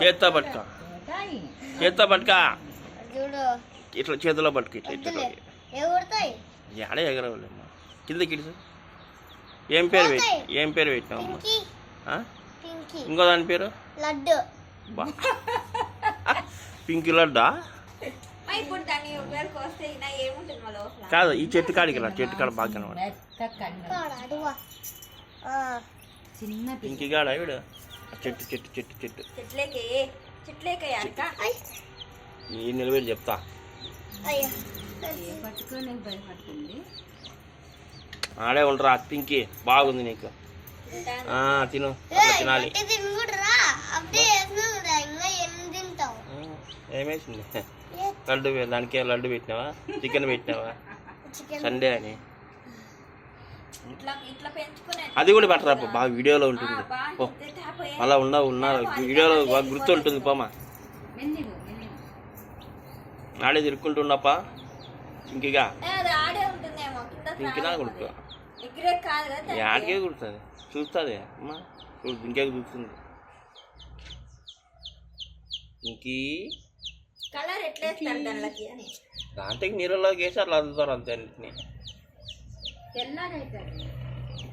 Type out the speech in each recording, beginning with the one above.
చేత్తో పట్టుకో, చేత్తో పట్టుకా, ఇట్లా చేతిలో పట్టుకు, ఇట్లా ఇట్లా ఎడే ఎగరవలేమ్మా. కింద కిడిసి ఏం పేరు పెట్టినావమ్మా? ఇంకో దాని పేరు లడ్డు. పింక్ లడ్డా కాదు. ఈ చెట్టు కాడికి రా, చెట్టు కాడ బాగా కనబడ. పింకి కాడ వీడు చెట్టు చెట్టు చెట్టు చెట్టు ఈ నిలబెట్టి చెప్తా. ఆడే ఉండరా పింకి, బాగుంది నీకు. తిను, తినాలి. ఏమేసింది లడ్డు? దానికి లడ్డు పెట్టినావా, చికెన్ పెట్టినావా? సండే అని అది కూడా పెట్టరా, బాగా వీడియోలో ఉంటుంది. అలా ఉన్నా వీడియోలో బాగా గుర్తు ఉంటుంది. పోమా ఆడే తిరుక్కుంటున్నాపా ఇంకిగా ఇంకినా కుడుకో, ఆడికే కుడుతుంది. చూస్తుంది అమ్మా, ఇంకే చూస్తుంది. ఇంకీ దాంట్లోకి నీళ్ళలోకి వేసి అట్లా అందుతారు అంతే. అన్నింటినీ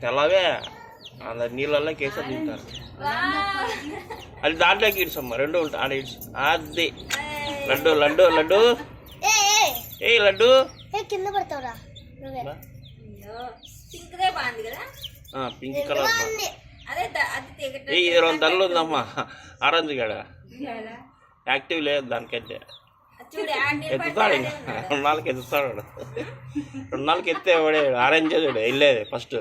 తెల్లవే అలా నీళ్ళలోకి వేసి తింటారు. అది దాంట్లోకి ఇడ్సమ్మా, రెండు ఉంటాయి ఆడ ఇడ్స్. అది లడ్డు లడ్డు లడ్డు ఏ లడ్డు కింద పడతావురా. Pink colour. ఇది 2 ధరలు ఉందమ్మా. ఆరెంజ్ గడ యాక్టివ్ లేదు దానికైతే. ఎత్తుతాడు, ఇంకా 2 నాలుగు ఎత్తుతాడు. 2 నాలుగు ఎత్తే వాడే ఆరెంజ్ చూడు వెళ్ళేది ఫస్ట్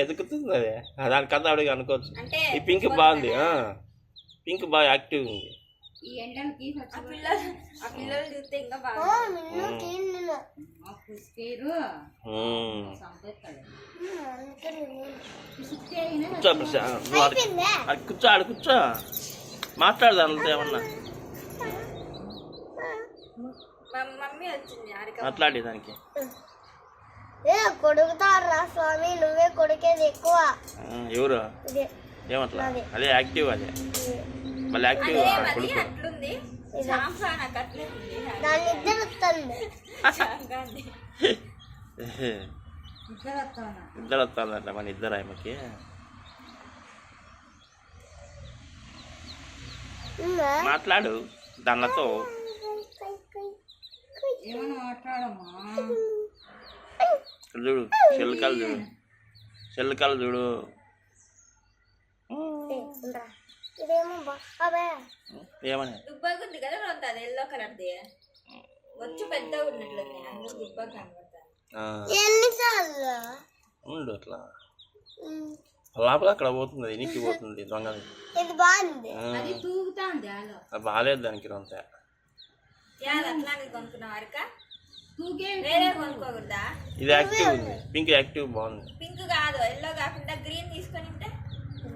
ఎదుకుతుంది. అది దానికంతా అడిగి అనుకోవచ్చు. ఈ పింక్ బాగుంది, పింక్ బాగా యాక్టివ్ ఉంది. కూర్చో ఆడు కూర్చో, మాట్లాడదా అంతే ఏమన్నా మాట్లాడే దానికి. కొడుకుతారా స్వామి, నువ్వే కొడుకేది ఎక్కువ. ఎవరు ఏమట్లా? అదే యాక్టివ్, అదే మళ్ళీ యాక్టివ్ కొడుకు. దాని ఇద్దరు వస్తుందట మన ఇద్దరు ఆమెకి. మాట్లాడు దానితో. చూడు చెల్లకాలు, చూడు చెల్లకాలు చూడు. ఏమని ఉండు అట్లా లోపల అక్కడ పోతుంది, ఇనికి పోతుంది దొంగ. బాగాలేదు దానికి అంతే. ఇది యాక్టివ్ ఉంది, పింక్ యాక్టివ్ బాగుంది. పింక్ కాదు, ఎల్లో కాకుండా గ్రీన్ తీసుకొని